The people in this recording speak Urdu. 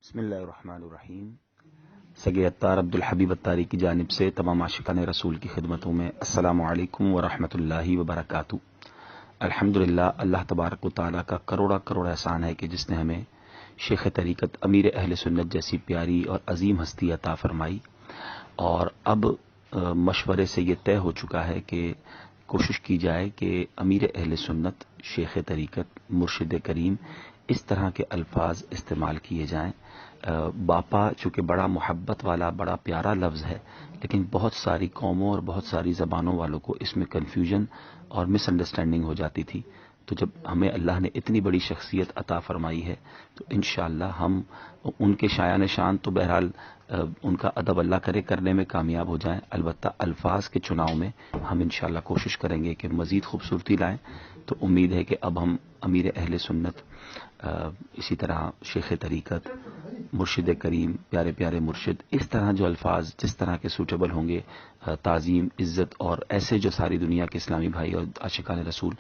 بسم اللہ الرحمن الرحیم۔ سگے اتار عبدالحبیب اتاری کی جانب سے تمام عاشقان رسول کی خدمتوں میں السلام علیکم ورحمۃ اللہ وبرکاتہ۔ الحمدللہ، اللہ تبارک و تعالیٰ کا کروڑا کروڑ احسان ہے کہ جس نے ہمیں شیخ طریقت امیر اہل سنت جیسی پیاری اور عظیم ہستی عطا فرمائی، اور اب مشورے سے یہ طے ہو چکا ہے کہ کوشش کی جائے کہ امیر اہل سنت، شیخ طریقت، مرشد کریم، اس طرح کے الفاظ استعمال کیے جائیں۔ باپا چونکہ بڑا محبت والا، بڑا پیارا لفظ ہے، لیکن بہت ساری قوموں اور بہت ساری زبانوں والوں کو اس میں کنفیوژن اور مس انڈرسٹینڈنگ ہو جاتی تھی۔ تو جب ہمیں اللہ نے اتنی بڑی شخصیت عطا فرمائی ہے تو انشاءاللہ ہم ان کے شایان شان تو بہرحال ان کا ادب اللہ کرے کرنے میں کامیاب ہو جائیں، البتہ الفاظ کے چناؤ میں ہم انشاءاللہ کوشش کریں گے کہ مزید خوبصورتی لائیں۔ تو امید ہے کہ اب ہم امیر اہل سنت، اسی طرح شیخ طریقت، مرشد کریم، پیارے پیارے مرشد، اس طرح جو الفاظ جس طرح کے سوٹیبل ہوں گے، تعظیم، عزت، اور ایسے جو ساری دنیا کے اسلامی بھائی اور عاشقان رسول